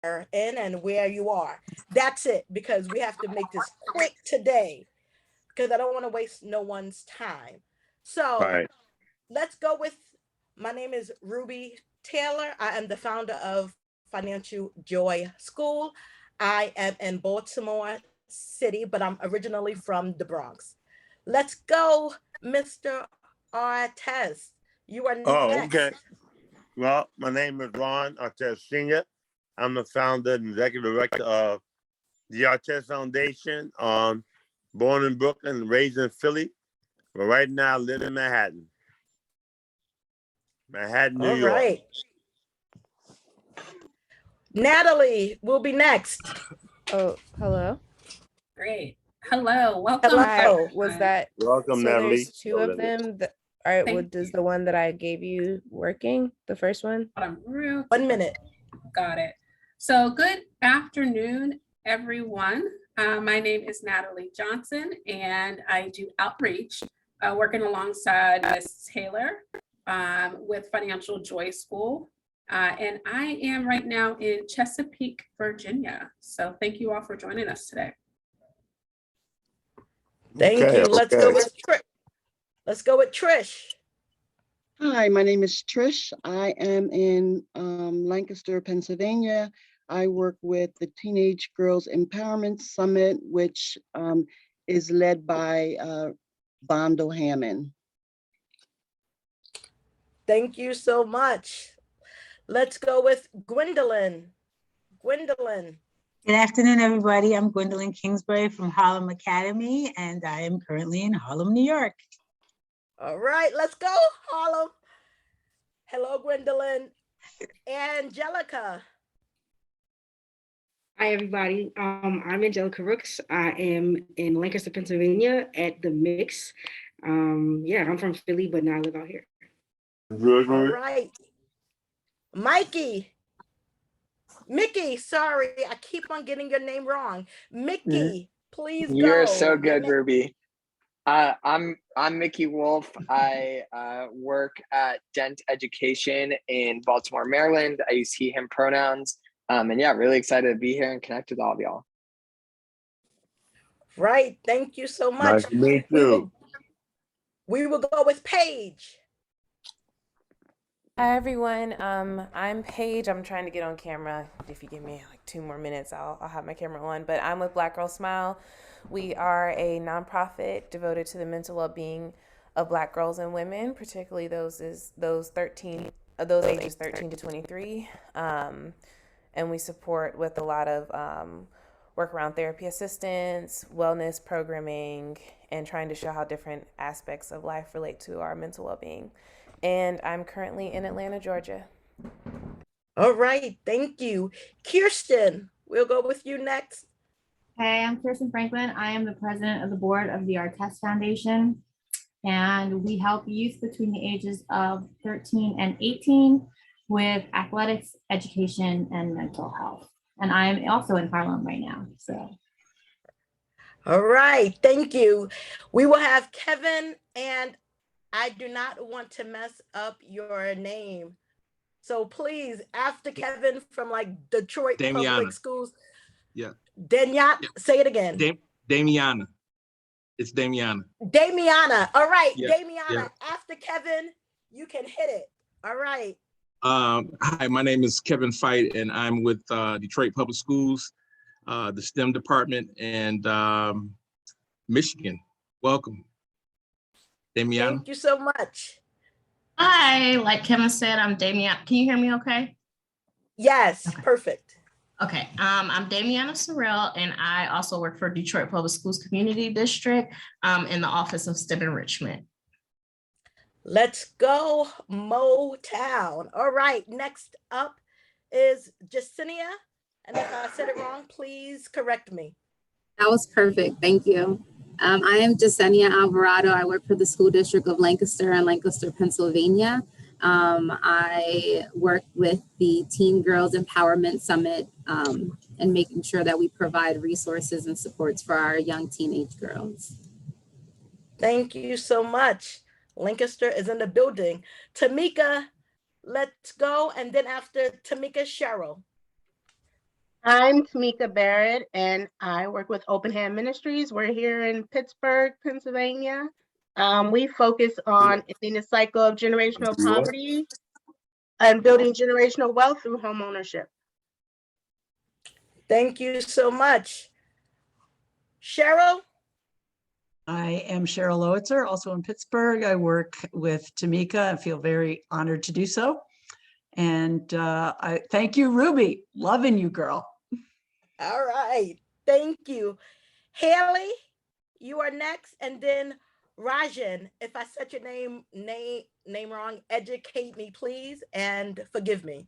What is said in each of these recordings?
in and where you are. That's it, because we have to make this quick today because I don't want to waste no one's time. So Right. let's go with, my name is Ruby Taylor. I am the founder of Financial Joy School. I am in Baltimore City, but I'm originally from the Bronx. Let's go, Mr. Artest. You are Oh, next. okay. Well, my name is Ron Artest Sr. I'm the founder and executive director of the Artest Foundation. Born in Brooklyn, raised in Philly, but right now I live in Manhattan, New All York. right. Natalie will be next. Oh, hello. Great. Hello. Welcome. Hi. Hello. Was that Welcome, so? Natalie. There's two of them. All right. Well, does the one that I gave you working? The first one? 1 minute. Got it. So good afternoon, everyone. My name is Natalie Johnson, and I do outreach, working alongside Ms. Taylor with Financial Joy School. And I am right now in Chesapeake, Virginia. So thank you all for joining us today. Thank you. Let's go with Trish. Let's go with Trish. Hi, my name is Trish. I am in Lancaster, Pennsylvania. I work with the Teenage Girls Empowerment Summit, which is led by Ronda Hammond. Thank you so much. Let's go with Gwendolyn. Gwendolyn. Good afternoon, everybody. I'm Gwendolyn Kingsbury from Harlem Academy, and I am currently in Harlem, New York. All right, let's go, Harlem. Hello, Gwendolyn. Angelica. Hi, everybody. I'm Angelica Rooks. I am in Lancaster, Pennsylvania at the Mix. Yeah, I'm from Philly, but now I live out here. All right. Mickey, sorry, I keep on getting your name wrong. Mickey, please go. You're so good, Ruby. I'm Mickey Wolf. I work at Dent Education in Baltimore, Maryland. I use he, him pronouns. And yeah, really excited to be here and connect with all of y'all. Right, thank you so much. Nice to meet you. We will go with Paige. Hi, everyone. I'm Paige. I'm trying to get on camera. If you give me like 2 more minutes, I'll have my camera on. But I'm with Black Girl Smile. We are a nonprofit devoted to the mental well-being of Black girls and women, particularly those ages 13 to 23. And we support with a lot of work around therapy assistance, wellness programming, and trying to show how different aspects of life relate to our mental well-being. And I'm currently in Atlanta, Georgia. All right, thank you. Kirsten, we'll go with you next. Hey, I'm Kirsten Franklin. I am the president of the board of the Artest Foundation, and we help youth between the ages of 13 and 18 with athletics, education, and mental health. And I'm also in Harlem right now, so. All right, thank you. We will have Kevin, and I do not want to mess up your name. So please, after Kevin from like Detroit Public Schools. Yeah. Damiana, say it again. Damiana. It's Damiana. Damiana. All right, Yeah. Damiana. Yeah. After Kevin, you can hit it. All right. Hi, my name is Kevin Fight, and I'm with Detroit Public Schools, the STEM department, and Michigan. Welcome, Damiana. Thank you so much. Hi, like Kevin said, I'm Damiana. Can you hear me okay? Yes, okay. Perfect. Okay, I'm Damiana Sorrell, and I also work for Detroit Public Schools Community District in the Office of STEM Enrichment. Let's go Motown. All right, next up is Jessenia. And if I said it wrong, please correct me. That was perfect, thank you. I am Jessenia Alvarado. I work for the School District of Lancaster and Lancaster, Pennsylvania. I work with the Teen Girls Empowerment Summit and making sure that we provide resources and supports for our young teenage girls. Thank you so much. Lancaster is in the building. Tamika, let's go. And then after Tamika, Cheryl. I'm Tamika Barrett, and I work with Open Hand Ministries. We're here in Pittsburgh, Pennsylvania. We focus on ending the cycle of generational poverty and building generational wealth through home ownership. Thank you so much. Cheryl? I am Cheryl Lowitzer, also in Pittsburgh. I work with Tamika. I feel very honored to do so. And I thank you, Ruby. Loving you, girl. All right. Thank you. Haley, you are next. And then Rajan, if I said your name wrong, educate me, please, and forgive me.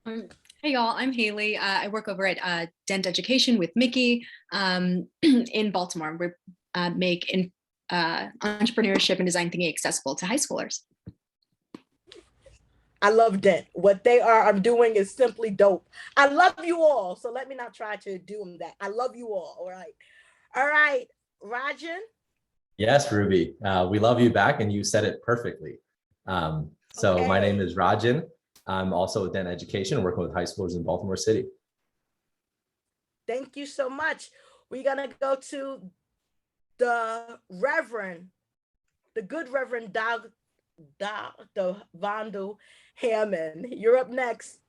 Hey y'all, I'm Haley. I work over at Dent Education with Mickey in Baltimore. We make entrepreneurship and design thinking accessible to high schoolers. I love Dent. What they are doing is simply dope. I love you all. So let me not try to do that. I love you all. All right. All right. Rajan? Yes, Ruby. We love you back, and you said it perfectly. So my name is Rajan. I'm also with Dent Education, working with high schoolers in Baltimore City. Thank you so much. We're going to go to the Reverend, the good Reverend Dr. Ronda Hammond. You're up next.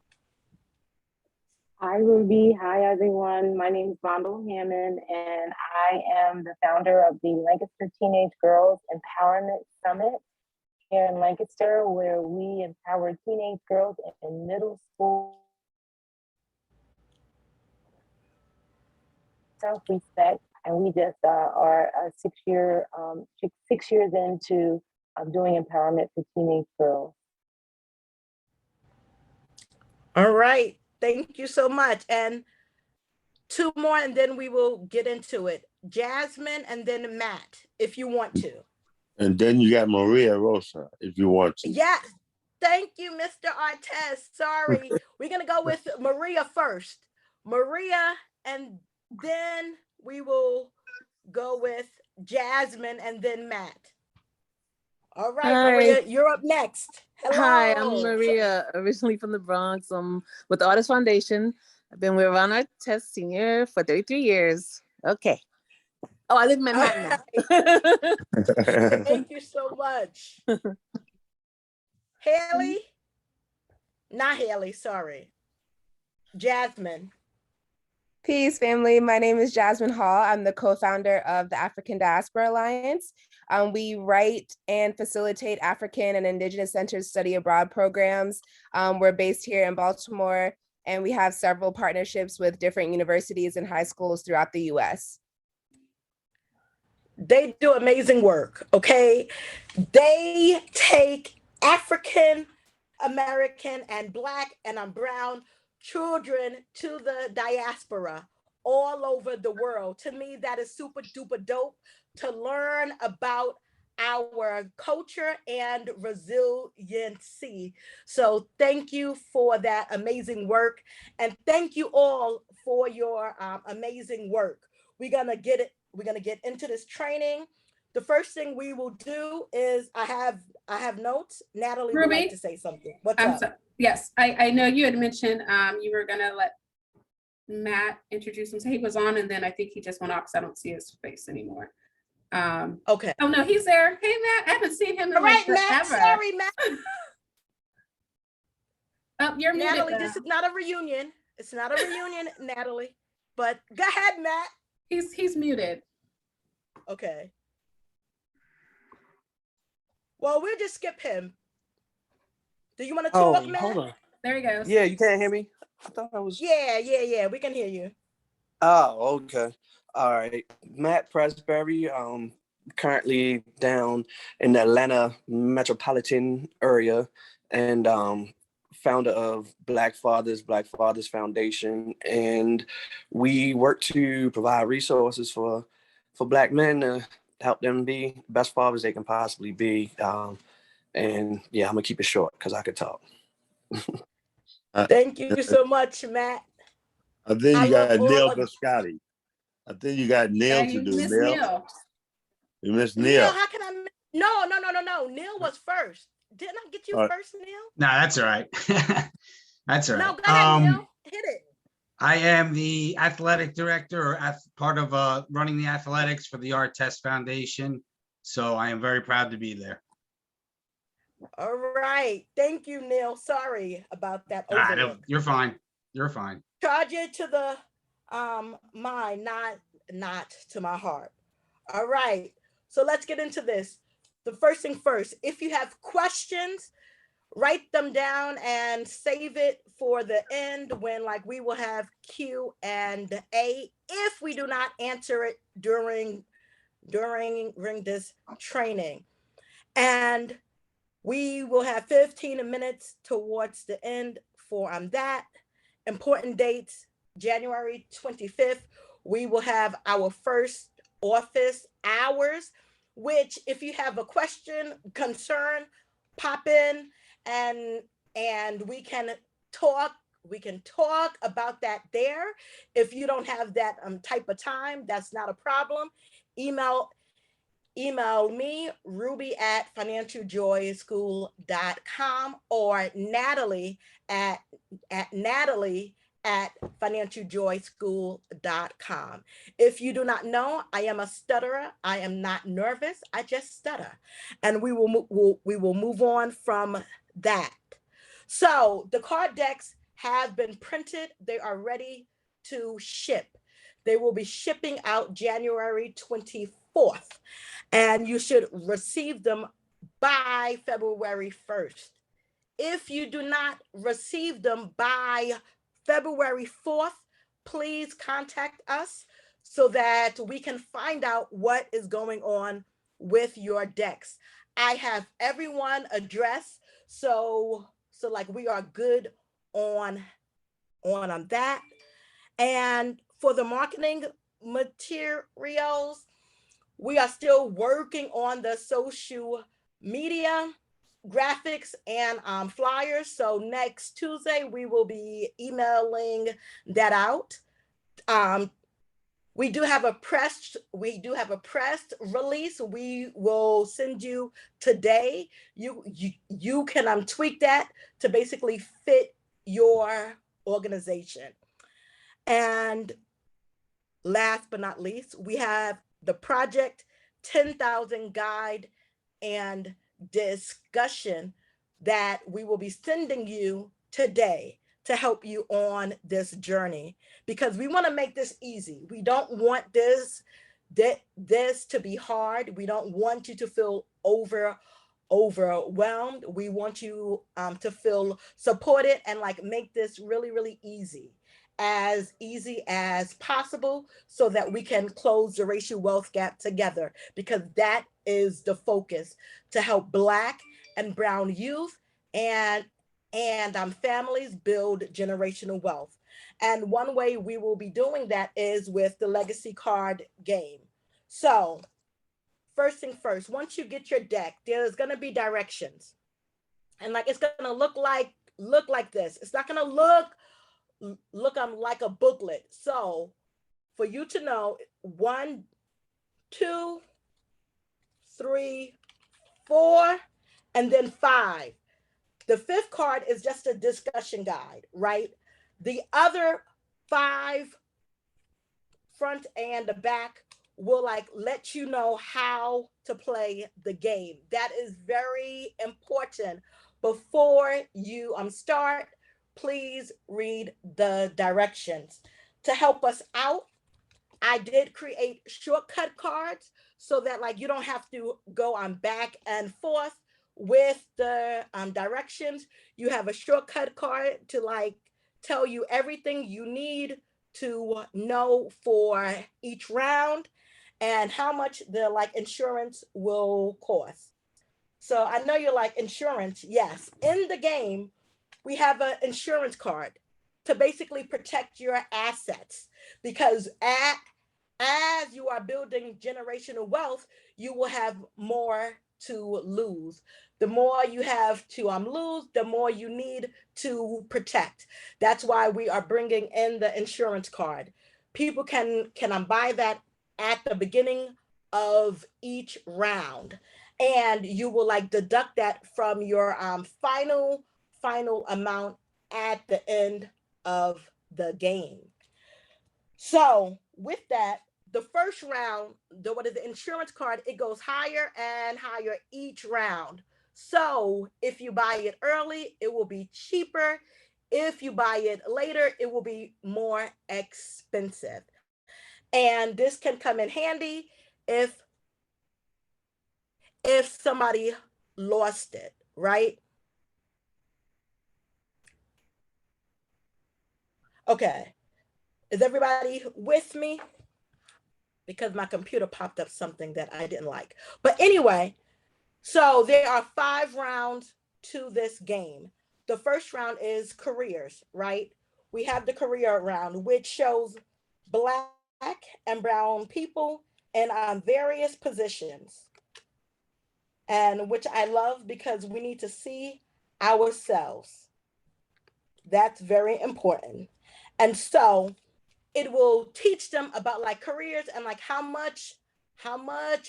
Hi, Ruby. Hi, everyone. My name is Ronda Hammond, and I am the founder of the Lancaster Teenage Girls Empowerment Summit here in Lancaster, where we empower teenage girls in middle school self-respect. And we just are 6 years into doing empowerment for teenage girls. All right. Thank you so much. And two more, and then we will get into it. Jasmine and then Matt, if you want to. And then you got Maria Rosa, if you want to. Yes. Thank you, Mr. Artest. Sorry. We're going to go with Maria first. Maria, and then we will go with Jasmine and then Matt. All right, Hi. Maria, you're up next. Hello. Hi, I'm Maria, originally from the Bronx. I'm with the Artist Foundation. I've been with Ronda Test Senior for 33 years. Okay. Oh, I live in Manhattan now. Thank you so much. Haley? Not Haley, sorry. Jasmine. Peace, family. My name is Jasmine Hall. I'm the co-founder of the African Diaspora Alliance. We write and facilitate African and Indigenous-centered study abroad programs. We're based here in Baltimore, and we have several partnerships with different universities and high schools throughout the US. They do amazing work, okay? They take African American and Black and brown children to the diaspora all over the world. To me, that is super duper dope to learn about our culture and resiliency. So thank you for that amazing work. And thank you all for your amazing work. We're gonna get into this training. The first thing we will do is I have notes. Natalie would like to say something. What's up? Yes, I know you had mentioned you were gonna let Matt introduce himself. He was on, and then I think he just went off because I don't see his face anymore. Okay. Oh no, he's there. Hey Matt, I haven't seen him in All right, forever. Matt. Sorry, Matt. Oh, you're Natalie, muted. this is not a reunion. It's not a reunion, Natalie. But go ahead, Matt. He's muted. Okay. Well, we'll just skip him. Do you want to talk, Matt? Hold on. There he goes. Yeah, you can't hear me? I thought I was. Yeah. We can hear you. Oh, okay. All right. Matt Presbury, currently down in the Atlanta metropolitan area, and founder of Black Fathers Foundation. And we work to provide resources for Black men to help them be the best fathers they can possibly be. And yeah, I'm gonna keep it short because I could talk. Thank you so much, Matt. I think you got Neil Biscotti. I think you got Neil to do. Neil. You missed Neil. Neil, how can I? No. Neil was first. Didn't I get you first, Neil? No, that's all right. That's all right. No, go ahead, Neil. Hit it. I am the athletic director or part of running the athletics for the Art Test Foundation. So I am very proud to be there. All right. Thank you, Neil. Sorry about that overlook. You're fine. You're fine. Charge it to the mind, not to my heart. All right. So let's get into this. The first thing first, if you have questions, write them down and save it for the end when like we will have Q&A if we do not answer it during this training. And we will have 15 minutes towards the end for that. Important dates, January 25th, we will have our first office hours, which if you have a question, concern, pop in and we can talk about that there. If you don't have that type of time, that's not a problem. Email me, ruby@financialjoyschool.com or Natalie at financialjoyschool.com. If you do not know, I am a stutterer. I am not nervous. I just stutter. And we will move on from that. So the card decks have been printed. They are ready to ship. They will be shipping out January 24th. And you should receive them by February 1st. If you do not receive them by February 4th, please contact us so that we can find out what is going on with your decks. I have everyone addressed, so like we are good on that. And for the marketing materials, we are still working on the social media graphics and flyers. So next Tuesday, we will be emailing that out. We do have a press release. We will send you today. You can tweak that to basically fit your organization. And last but not least, we have the Project 10,000 guide and discussion that we will be sending you today to help you on this journey, because we want to make this easy. We don't want this to be hard. We don't want you to feel overwhelmed. We want you to feel supported and like make this really, really easy as possible so that we can close the racial wealth gap together, because that is the focus, to help Black and Brown youth and families build generational wealth. And one way we will be doing that is with the legacy card game. So first thing first, once you get your deck, there's going to be directions, and like it's going to look like this. It's not going to look like a booklet. So for you to know, 1, 2, 3, 4, and then 5. The 5th card is just a discussion guide, right? The other 5, front and the back, will like let you know how to play the game. That is very important. Before you start, please read the directions. To help us out, I did create shortcut cards so that like you don't have to go back and forth with the directions. You have a shortcut card to like tell you everything you need to know for each round and how much the like insurance will cost. So I know you're like, insurance. Yes, in the game, we have an insurance card to basically protect your assets, because as you are building generational wealth, you will have more to lose. The more you have to lose, the more you need to protect. That's why we are bringing in the insurance card. People can buy that at the beginning of each round, and you will like deduct that from your final amount at the end of the game. So with that, the first round, the insurance card, it goes higher and higher each round. So if you buy it early, it will be cheaper. If you buy it later, it will be more expensive. And this can come in handy if somebody lost it, right? Okay. Is everybody with me? Because my computer popped up something that I didn't like. But anyway, so there are 5 rounds to this game. The first round is careers, right? We have the career round, which shows Black and brown people in various positions, and which I love because we need to see ourselves. That's very important. And so it will teach them about like careers and like how much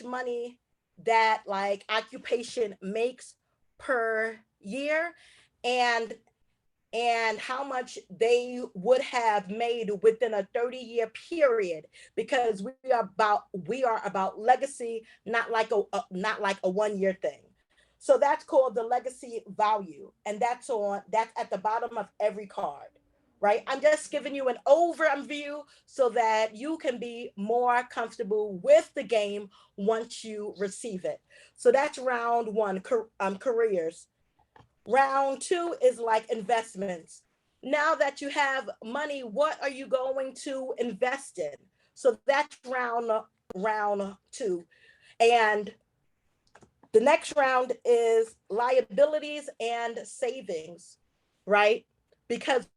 money that like occupation makes per year, and how much they would have made within a 30-year period, because we are about legacy, not like a 1-year thing. So that's called the legacy value, and that's at the bottom of every card, right? I'm just giving you an overview so that you can be more comfortable with the game once you receive it. So that's round 1, careers. Round 2 is like investments. Now that you have money, what are you going to invest in? So that's round 2. And the next round is liabilities and savings, right? Because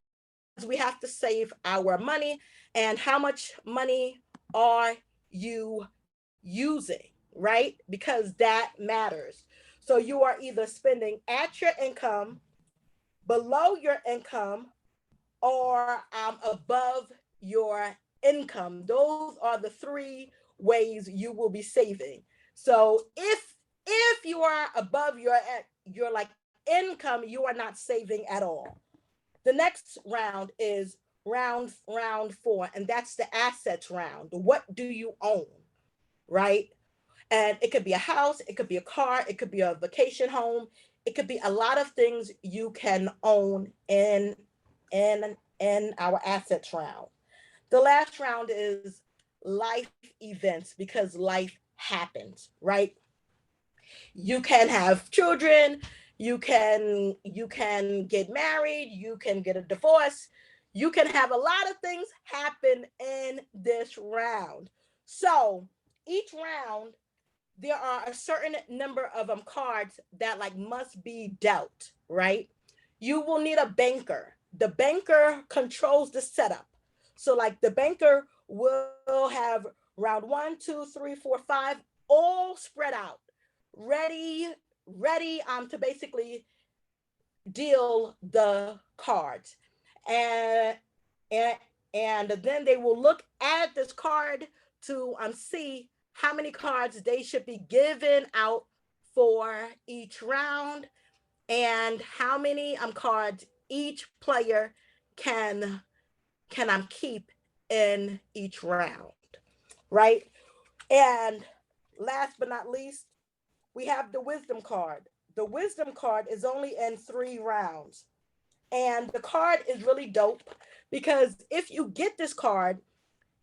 we have to save our money, and how much money are you using, right? Because that matters. So you are either spending at your income, below your income, or above your income. Those are the 3 ways you will be saving. So if you are above your like income, you are not saving at all. The next round is round 4, and that's the assets round. What do you own, right? And it could be a house, it could be a car, it could be a vacation home, it could be a lot of things you can own in our assets round. The last round is life events, because life happens, right? You can have children, you can get married, you can get a divorce, you can have a lot of things happen in this round. So each round there are a certain number of cards that like must be dealt, right? You will need a banker. The banker controls the setup. So like the banker will have round 1, 2, 3, 4, 5 all spread out, ready to basically deal the cards. And and then they will look at this card to see how many cards they should be given out for each round, and how many cards each player can keep in each round, right? And last but not least, we have the wisdom card. The wisdom card is only in 3 rounds. And the card is really dope because if you get this card,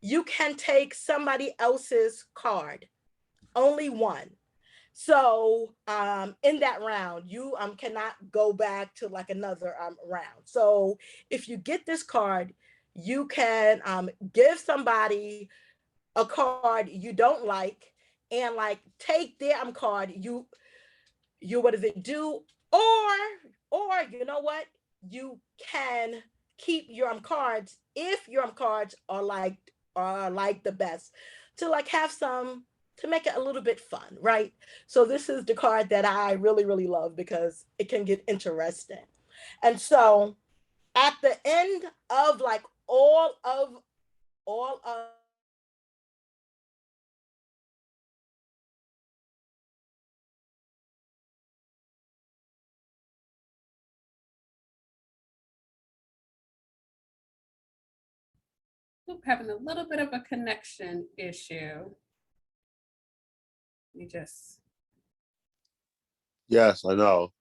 you can take somebody else's card, only one. So in that round, you cannot go back to like another round. So if you get this card, you can give somebody a card you don't like, and like take their card. You what does it do? Or you know what? You can keep your cards if your cards are like the best, to like have some, to make it a little bit fun, right? So this is the card that I really, really love because it can get interesting. And so at the end of like all of Having a little bit of a connection issue. You just. Yes, I know.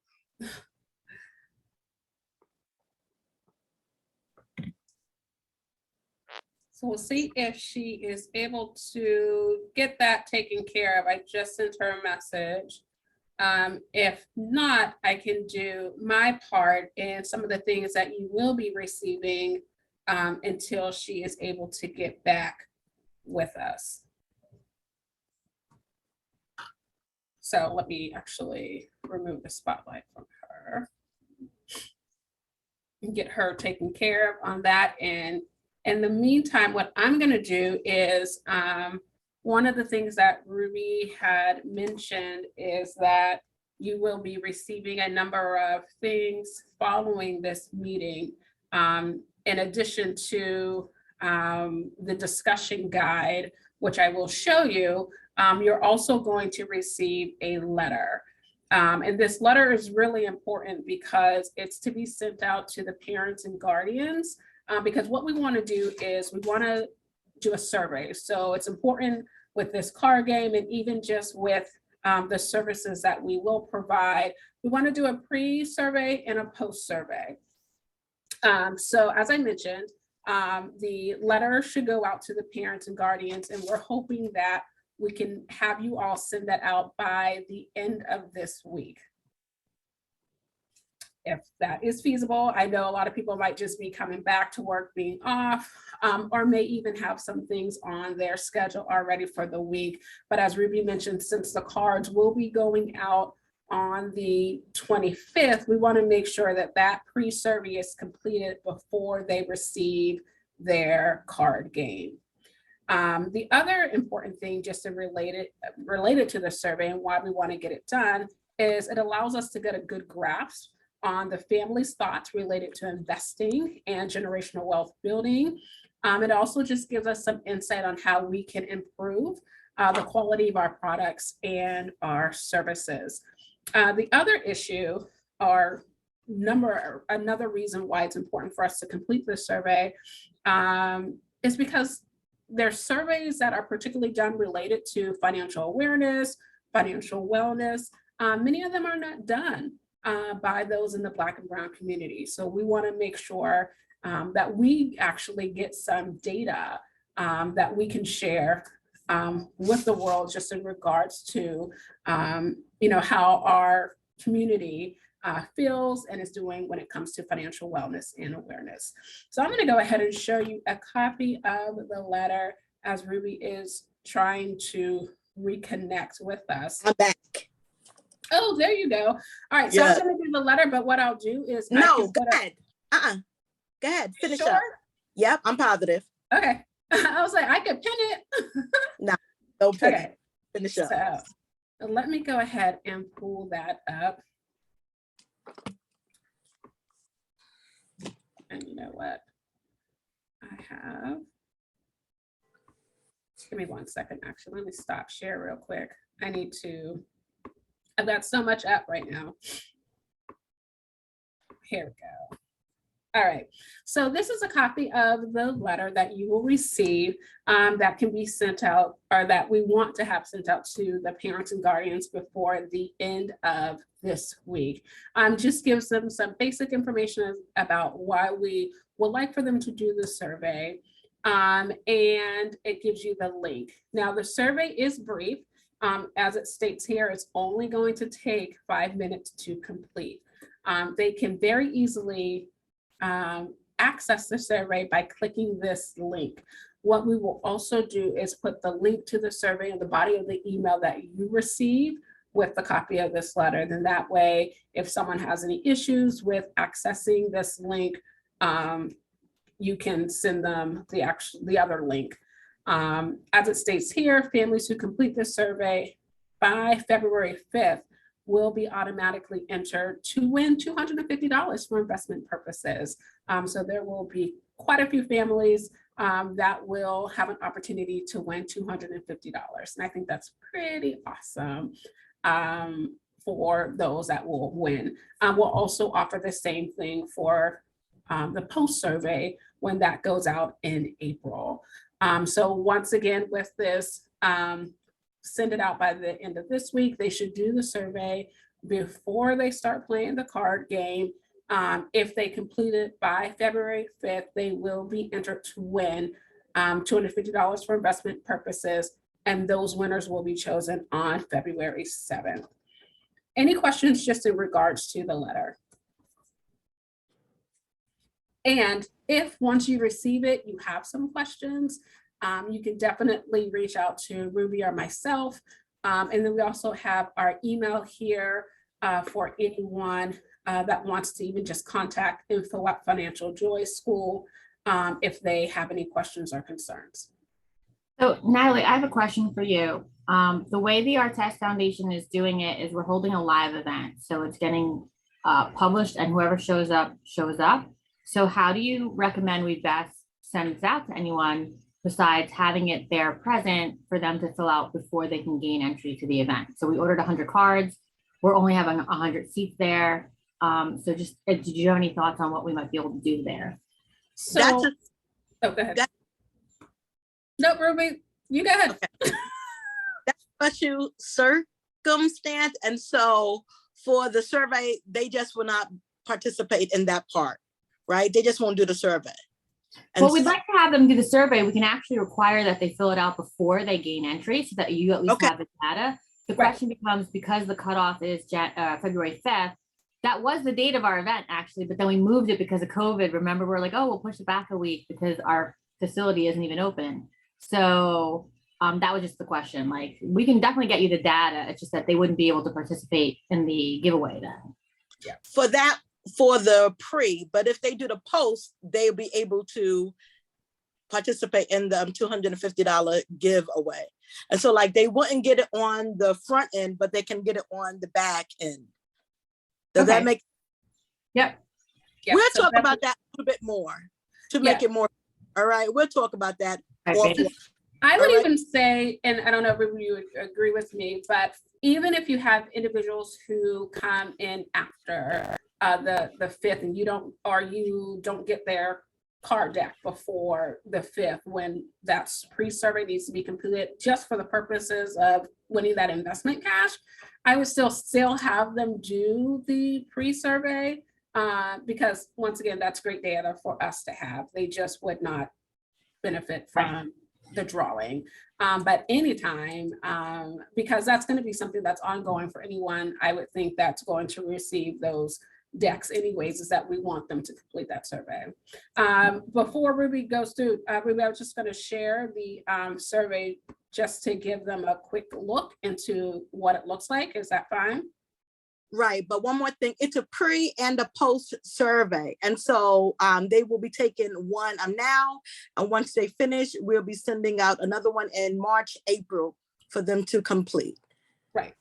So we'll see if she is able to get that taken care of. I just sent her a message. If not, I can do my part and some of the things that you will be receiving until she is able to get back with us. So let me actually remove the spotlight from her and get her taken care of on that. And in the meantime, what I'm going to do is one of the things that Ruby had mentioned is that you will be receiving a number of things following this meeting, in addition to the discussion guide, which I will show you. You're also going to receive a letter. And this letter is really important because it's to be sent out to the parents and guardians, because what we want to do is we want to do a survey. So it's important with this card game and even just with the services that we will provide. We want to do a pre-survey and a post-survey. So as I mentioned, the letter should go out to the parents and guardians, and we're hoping that we can have you all send that out by the end of this week. If that is feasible, I know a lot of people might just be coming back to work, being off, or may even have some things on their schedule already for the week. But as Ruby mentioned, since the cards will be going out on the 25th, we want to make sure that that pre-survey is completed before they receive their card game. The other important thing, just to related to the survey and why we want to get it done, is it allows us to get a good grasp on the family's thoughts related to investing and generational wealth building. It also just gives us some insight on how we can improve the quality of our products and our services. The other issue, or another reason why it's important for us to complete this survey, is because there's surveys that are particularly done related to financial awareness, financial wellness. Many of them are not done by those in the Black and Brown community. So we want to make sure that we actually get some data that we can share with the world, just in regards to how our community feels and is doing when it comes to financial wellness and awareness. So I'm going to go ahead and show you a copy of the letter as Ruby is trying to reconnect with us. I'm back. Oh, there you go. All right, so I'm going to do the letter, but what I'll do is go ahead. Go ahead, finish up. Yep, I'm positive. Okay. I was like, I could pin it. No, don't pin it. Finish up. So let me go ahead and pull that up. And you know what? I have, give me 1 second, actually. Let me stop share real quick. I've got so much up right now. Here we go. All right, so this is a copy of the letter that you will receive that can be sent out, or that we want to have sent out to the parents and guardians before the end of this week. Just gives them some basic information about why we would like for them to do the survey, and it gives you the link. Now, the survey is brief. As it states here, it's only going to take 5 minutes to complete. They can very easily access the survey by clicking this link. What we will also do is put the link to the survey in the body of the email that you receive with the copy of this letter. Then that way, if someone has any issues with accessing this link, you can send them the other link. As it states here, families who complete this survey by February 5th will be automatically entered to win $250 for investment purposes. So there will be quite a few families that will have an opportunity to win $250. And I think that's pretty awesome for those that will win. We'll also offer the same thing for the post survey, when that goes out in April. So once again, with this, send it out by the end of this week. They should do the survey before they start playing the card game. If they complete it by February 5th, they will be entered to win $250 for investment purposes, and those winners will be chosen on February 7th. Any questions just in regards to the letter? And if once you receive it, you have some questions, you can definitely reach out to Ruby or myself. And then we also have our email here for anyone that wants to even just contact info at Financial Joy School if they have any questions or concerns. So Natalie, I have a question for you. The way the Artest Foundation is doing it is we're holding a live event. So it's getting published and whoever shows up, shows up. So how do you recommend we best send this out to anyone besides having it there present for them to fill out before they can gain entry to the event? So we ordered 100 cards. We're only having 100 seats there. So just, did you have any thoughts on what we might be able to do there? So, oh, go ahead. No, Ruby, you go ahead. Okay. That's a special circumstance. And so for the survey, they just will not participate in that part, right? They just won't do the survey. And well, we'd like to have them do the survey. We can actually require that they fill it out before they gain entry so that you at least have the data. The question becomes, because the cutoff is February 5th, that was the date of our event actually, but then we moved it because of COVID. Remember, we're like, oh, we'll push it back a week because our facility isn't even open. So that was just the question. Like, we can definitely get you the data. It's just that they wouldn't be able to participate in the giveaway then. Yeah. For that, for the pre, but if they do the post, they'll be able to participate in the $250 giveaway. And so like they wouldn't get it on the front end, but they can get it on the back end. Does that make? Yep. We'll talk about that a little bit more to make it more. All right, we'll talk about that. I would even say, and I don't know if you would agree with me, but even if you have individuals who come in after the 5th and you don't get their card deck before the 5th, when that pre-survey needs to be completed just for the purposes of winning that investment cash, I would still have them do the pre-survey because once again, that's great data for us to have. They just would not benefit from the drawing. But anytime, because that's going to be something that's ongoing for anyone, I would think that's going to receive those decks anyways, is that we want them to complete that survey. Before Ruby goes through, Ruby, I was just going to share the survey just to give them a quick look into what it looks like. Is that fine? Right, but one more thing, it's a pre and a post survey. And so they will be taking one now, and once they finish, we'll be sending out another one in March, April for them to complete. Right.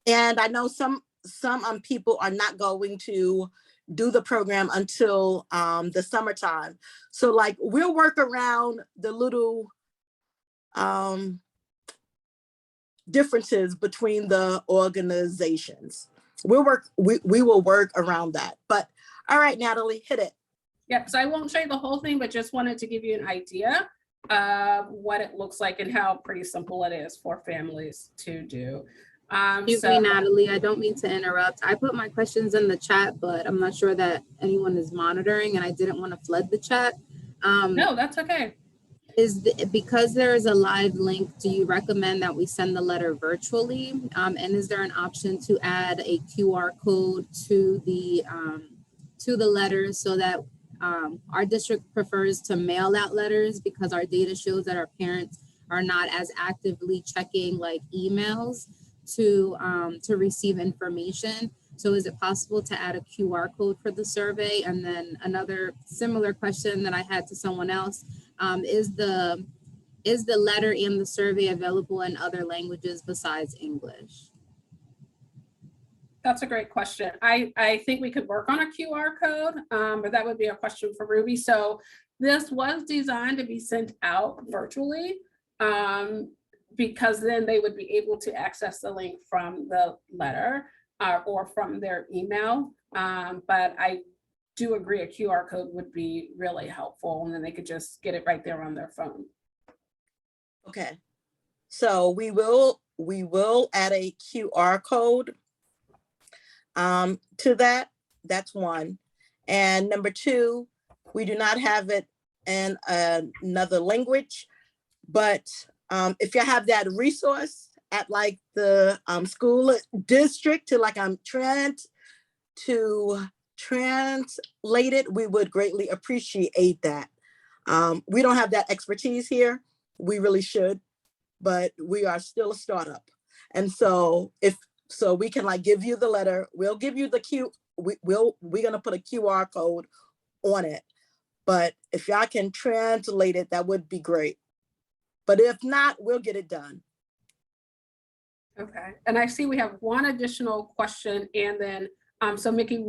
And I know some people are not going to do the program until the summertime. So like we'll work around the little differences between the organizations. We will work around that. But all right, Natalie, hit it. Yep, so I won't show you the whole thing, but just wanted to give you an idea of what it looks like and how pretty simple it is for families to do. Excuse me, Natalie, I don't mean to interrupt. I put my questions in the chat, but I'm not sure that anyone is monitoring and I didn't want to flood the chat. No, that's okay. Because there is a live link, do you recommend that we send the letter virtually? And is there an option to add a QR code to the letter so that our district prefers to mail out letters because our data shows that our parents are not as actively checking like emails to receive information. So is it possible to add a QR code for the survey? And then another similar question that I had to someone else, is the letter and the survey available in other languages besides English? That's a great question. I think we could work on a QR code, but that would be a question for Ruby. So this was designed to be sent out virtually because then they would be able to access the link from the letter or from their email. But do agree a QR code would be really helpful, and then they could just get it right there on their phone. Okay. So we will add a QR code to that. That's one. And number two, we do not have it in another language, but if you have that resource at like the school district to like translate it, we would greatly appreciate that. We don't have that expertise here. We really should, but we are still a startup. And so we can like give you the letter, we'll give you the we're gonna put a QR code on it. But if y'all can translate it, that would be great. But if not, we'll get it done. Okay, and I see we have one additional question, and then so Mickey,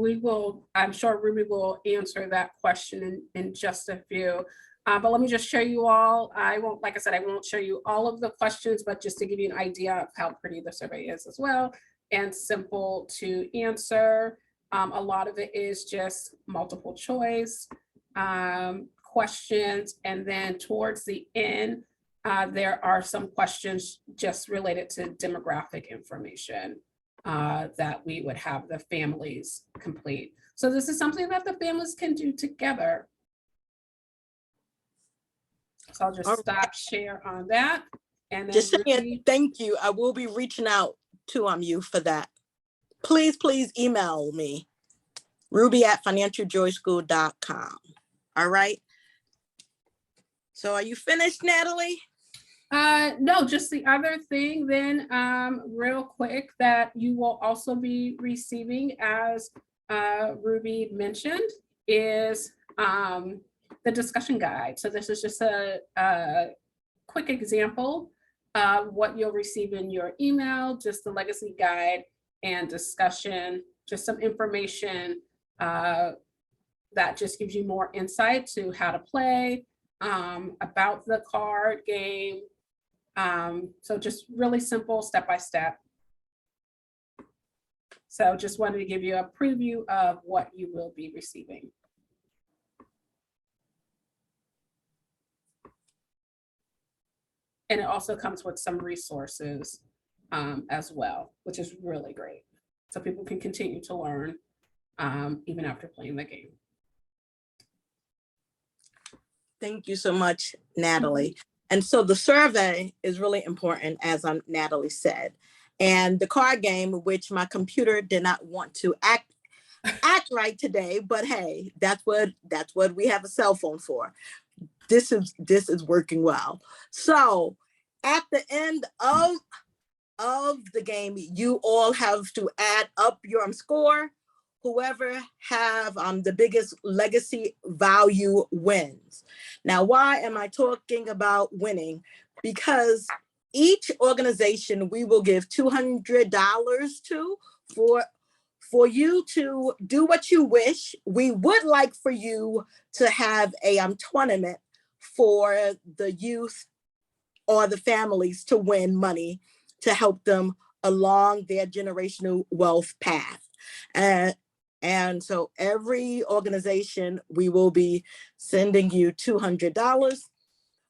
I'm sure Ruby will answer that question in just a few. But let me just show you all. Like I said, I won't show you all of the questions, but just to give you an idea of how pretty the survey is as well, and simple to answer. A lot of it is just multiple choice questions, and then towards the end, there are some questions just related to demographic information that we would have the families complete. So this is something that the families can do together. So I'll just stop share on that. And then Jessenia, thank you. I will be reaching out to you for that. Please email me, ruby@financialjoyschool.com. All right. So are you finished, Natalie? No, just the other thing then, real quick, that you will also be receiving, as Ruby mentioned, is the discussion guide. So this is just a quick example of what you'll receive in your email, just the legacy guide and discussion, just some information that just gives you more insight to how to play, about the card game. So just really simple step-by-step. So just wanted to give you a preview of what you will be receiving. And it also comes with some resources as well, which is really great. So people can continue to learn even after playing the game. Thank you so much, Natalie. And so the survey is really important, as Natalie said. And the card game, which my computer did not want to act right today, but hey, that's what we have a cell phone for. This is working well. So at the end of the game, you all have to add up your score. Whoever have the biggest legacy value wins. Now, why am I talking about winning? Because each organization we will give $200 to for you to do what you wish. We would like for you to have a tournament for the youth or the families to win money to help them along their generational wealth path. And so every organization, we will be sending you $200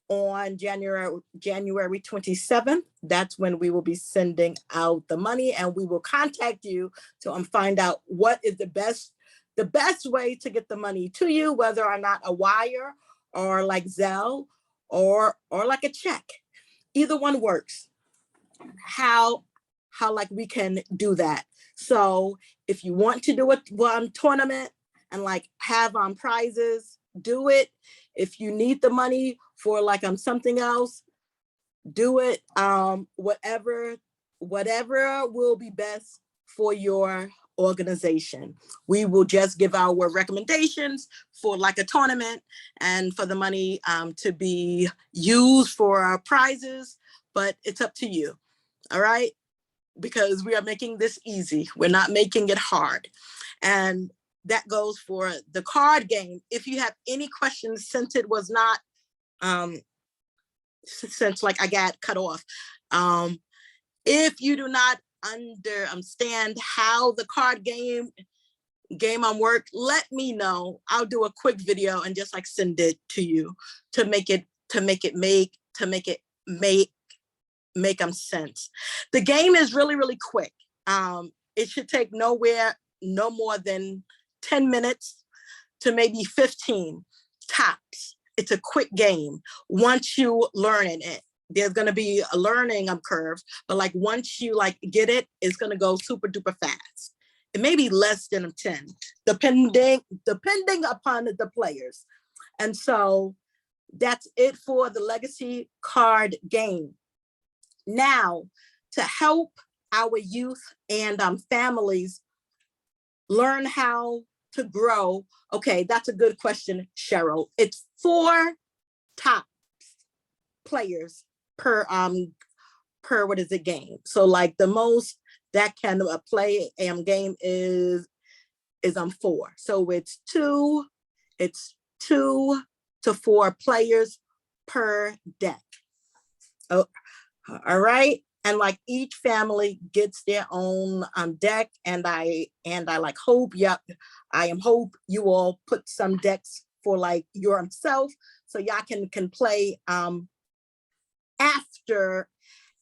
on January 27th. That's when we will be sending out the money, and we will contact you to find out what is the best way to get the money to you, whether or not a wire or like Zelle or like a check. Either one works. How like we can do that. So if you want to do a tournament and like have prizes, do it. If you need the money for like something else, do it. Whatever will be best for your organization. We will just give our recommendations for like a tournament and for the money to be used for prizes, but it's up to you. All right. Because we are making this easy. We're not making it hard. And that goes for the card game. If you have any questions, since it was not, since like I got cut off, if you do not understand how the card game game on work, let me know. I'll do a quick video and just like send it to you to make them sense. The game is really, really quick. It should take no more than 10 minutes to maybe 15 tops. It's a quick game. Once you learn it, there's going to be a learning curve, but like once you like get it, it's going to go super duper fast. It may be less than 10, depending upon the players. And so that's it for the legacy card game. Now, to help our youth and families learn how to grow. Okay, that's a good question, Cheryl. It's 4 top players per game. So like the most that can play a game is 4. So it's 2 to 4 players per deck. Oh, all right. And like each family gets their own deck, and I like hope, I hope you all put some decks for like yourself, so y'all can play after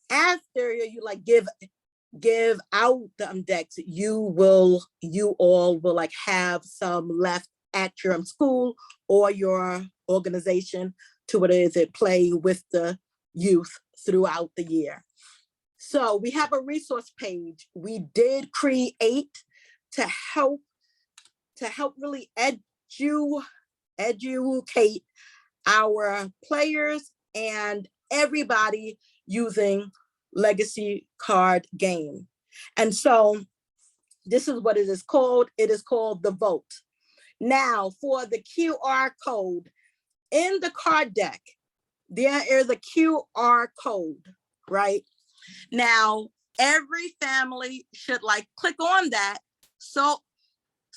you like give out the decks. You all will like have some left at your school or your organization to play with the youth throughout the year. So we have a resource page we did create to help really educate our players and everybody using legacy card game. And so this is what it is called. It is called the vote. Now for the QR code in the card deck, there is a QR code, right? Now, every family should like click on that so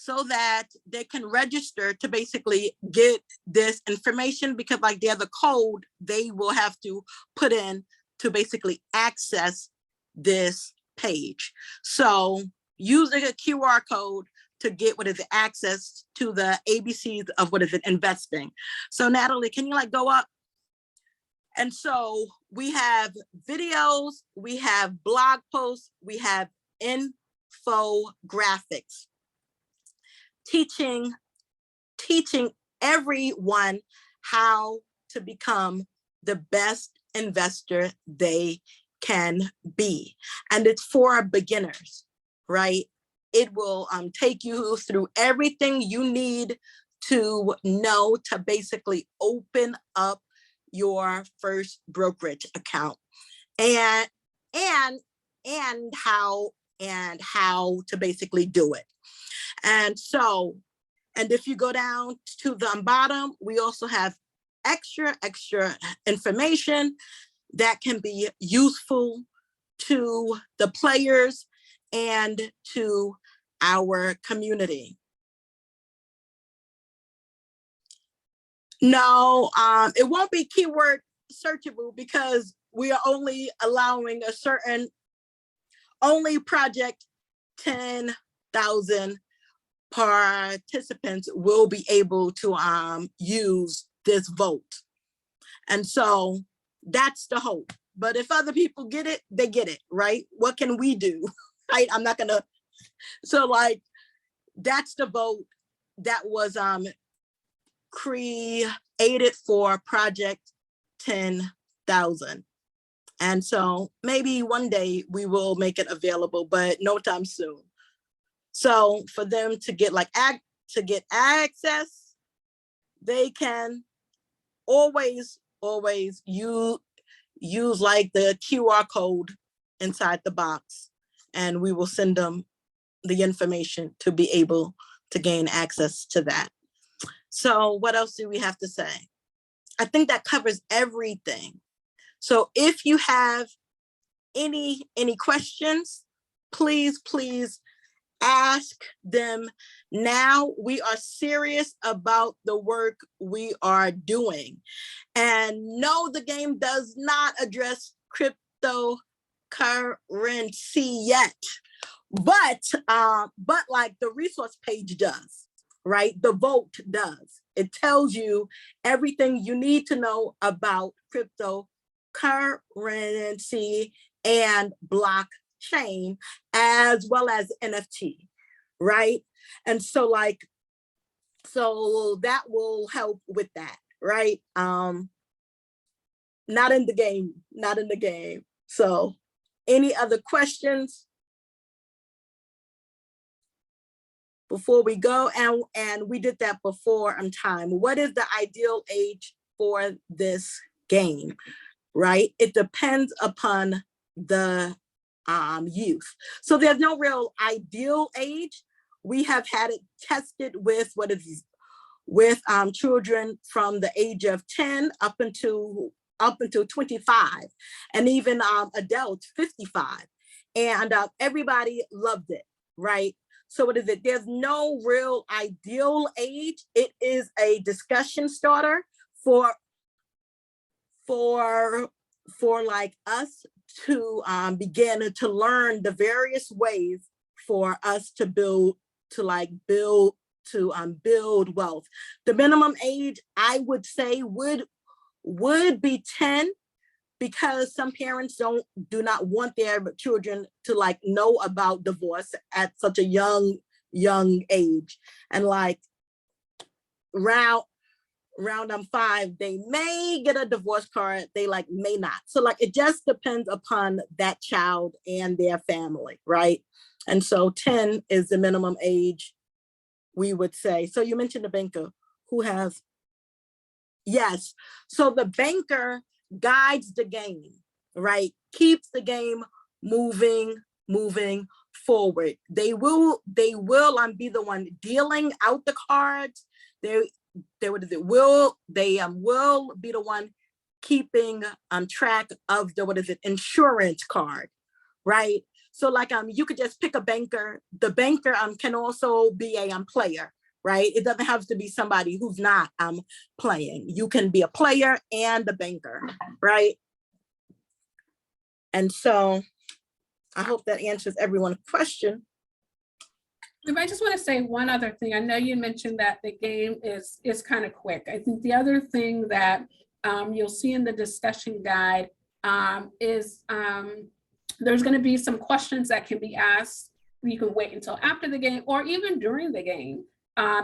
that they can register to basically get this information, because like there's a code they will have to put in to basically access this page. So using a QR code to get access to the ABCs of investing. So Natalie, can you like go up? And so we have videos, we have blog posts, we have infographics teaching everyone how to become the best investor they can be. And it's for beginners, right? It will take you through everything you need to know to basically open up your first brokerage account and how to basically do it. And so, and if you go down to the bottom, we also have extra information that can be useful to the players and to our community. No, it won't be keyword searchable because we are only allowing only project 10,000 participants will be able to use this vote. And so that's the hope. But if other people get it, they get it, right? What can we do? Right? I'm not gonna, so like, that's the vote that was created for project 10,000. And so maybe one day we will make it available, but no time soon. So for them to get like access, they can always use like the QR code inside the box, and we will send them the information to be able to gain access to that. So what else do we have to say? I think that covers everything. So if you have any questions, please ask them now. We are serious about the work we are doing. And no, the game does not address cryptocurrency yet. but like the resource page does, right? The vote does. It tells you everything you need to know about cryptocurrency and blockchain, as well as NFT, right? And so like, so that will help with that, right? Not in the game, not in the game. So any other questions before we go? And we did that before on time. What is the ideal age for this game, right? It depends upon the youth. So there's no real ideal age. We have had it tested with children from the age of 10 up until 25, and even adults 55, and everybody loved it, right? So what is it? There's no real ideal age. It is a discussion starter for like us to begin to learn the various ways for us to build wealth. The minimum age, I would say, would be 10, because some parents do not want their children to like know about divorce at such a young age. And like round 5, they may get a divorce card, they like may not. So like it just depends upon that child and their family, right? And so 10 is the minimum age, we would say. So you mentioned the banker who has, yes. So the banker guides the game, right? Keeps the game moving forward. They will be the one dealing out the cards. They will be the one keeping track of the insurance card, right? So like you could just pick a banker. The banker can also be a player, right? It doesn't have to be somebody who's not playing. You can be a player and a banker, right? And so I hope that answers everyone's question. I just want to say one other thing. I know you mentioned that the game is kind of quick. I think the other thing that you'll see in the discussion guide is there's going to be some questions that can be asked. You can wait until after the game or even during the game.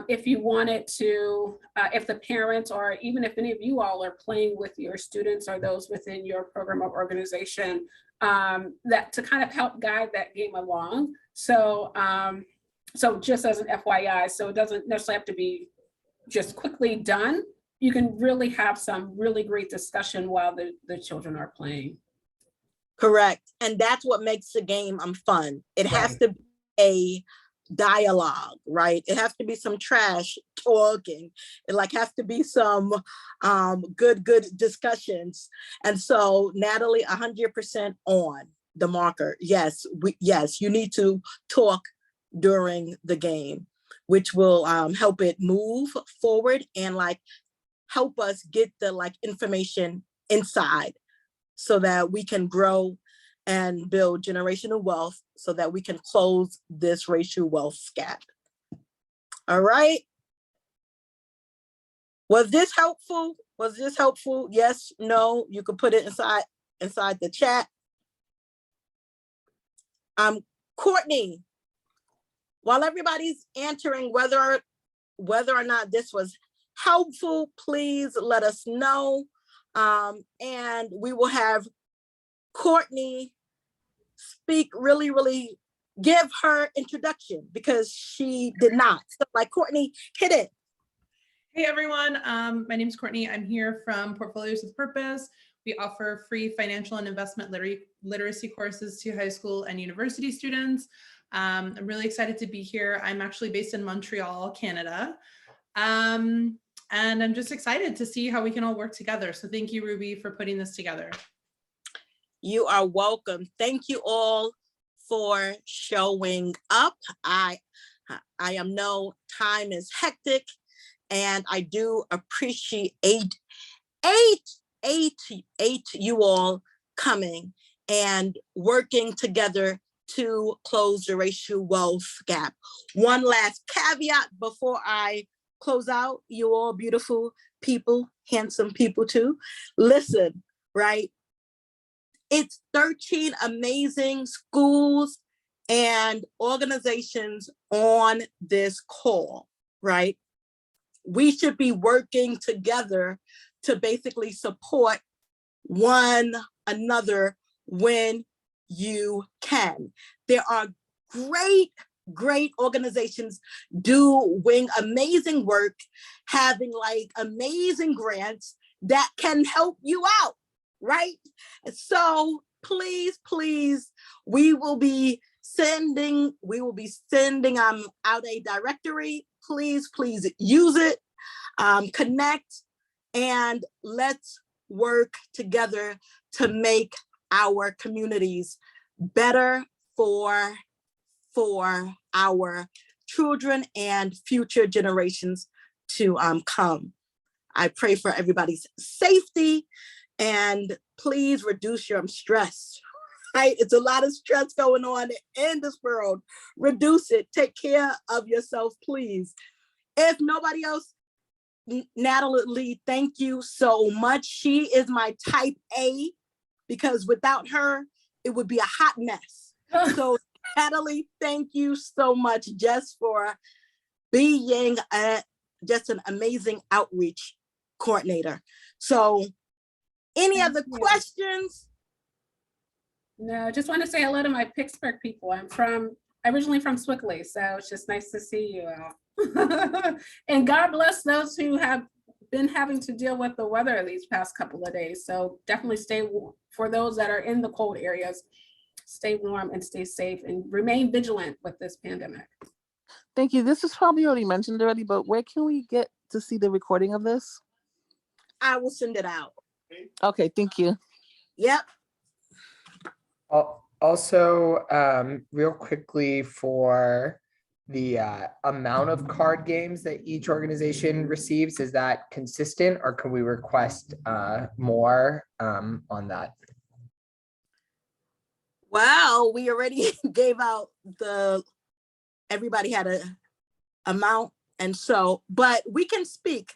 If you wanted to, if the parents or even if any of you all are playing with your students or those within your program or organization, that to kind of help guide that game along. So, so just as an FYI, so it doesn't necessarily have to be just quickly done. You can really have some really great discussion while the children are playing. Correct. And that's what makes the game fun. It has to be a dialogue, right? It has to be some trash talking. It like has to be some good discussions. And so Natalie, 100% on the marker. Yes, you need to talk during the game, which will help it move forward and like help us get the like information inside so that we can grow and build generational wealth so that we can close this racial wealth gap. All right. Was this helpful? Yes, no, you can put it inside the chat. Courtney, while everybody's answering whether or not this was helpful, please let us know. And we will have Courtney speak really, give her introduction because she did not. So like Courtney, hit it. Hey everyone, my name is Courtney. I'm here from Portfolios with Purpose. We offer free financial and investment literacy courses to high school and university students. I'm really excited to be here. I'm actually based in Montreal, Canada. And I'm just excited to see how we can all work together. So thank you, Ruby, for putting this together. You are welcome. Thank you all for showing up. I know time is hectic, and I do appreciate you all coming and working together to close the racial wealth gap. One last caveat before I close out, you all beautiful people, handsome people too. Listen, right? It's 13 amazing schools and organizations on this call, right? We should be working together to basically support one another when you can. There are great organizations doing amazing work, having like amazing grants that can help you out, right? So please, we will be sending out a directory. Please use it, connect, and let's work together to make our communities better for our children and future generations to come. I pray for everybody's safety, and please reduce your stress. Right? It's a lot of stress going on in this world. Reduce it. Take care of yourself, please. If nobody else, Natalie, thank you so much. She is my type A, because without her, it would be a hot mess. So Natalie, thank you so much just for being just an amazing outreach coordinator. So any other questions? No, just want to say hello to my Pittsburgh people. I'm originally from Swickley, so it's just nice to see you all. And God bless those who have been having to deal with the weather these past couple of days. So definitely stay warm. For those that are in the cold areas, stay warm and stay safe and remain vigilant with this pandemic. Thank you. This is probably already mentioned already, but where can we get to see the recording of this? I will send it out. Okay, thank you. Yep. Also, real quickly, for the amount of card games that each organization receives, is that consistent, or can we request more on that? Well, we already gave out everybody had a amount, and so, but we can speak,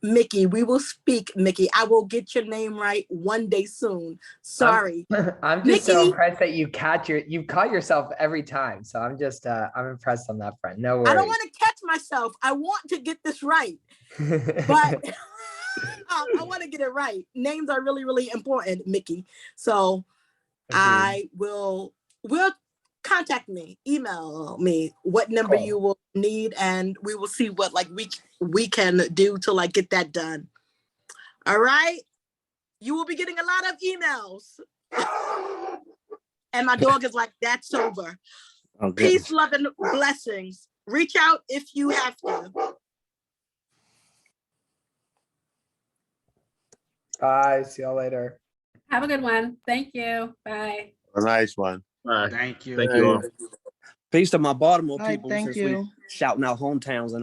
Mickey, we will speak, Mickey. I will get your name right one day soon. Sorry. I'm just so impressed that you caught yourself every time. So I'm impressed on that front. No worries. I don't want to catch myself. I want to get this right, but I want to get it right. Names are really important, Mickey. So I will contact me, email me what number you will need, and we will see what we can do to get that done. All right. You will be getting a lot of emails. And my dog is like, that's over. Okay. Peace, love, and blessings. Reach out if you have to. Bye. See y'all later. Have a good one. Thank you. Bye. A nice one. Thank you. Thank you all. Peace to my Baltimore All right, people, thank since you. we shouting out hometowns and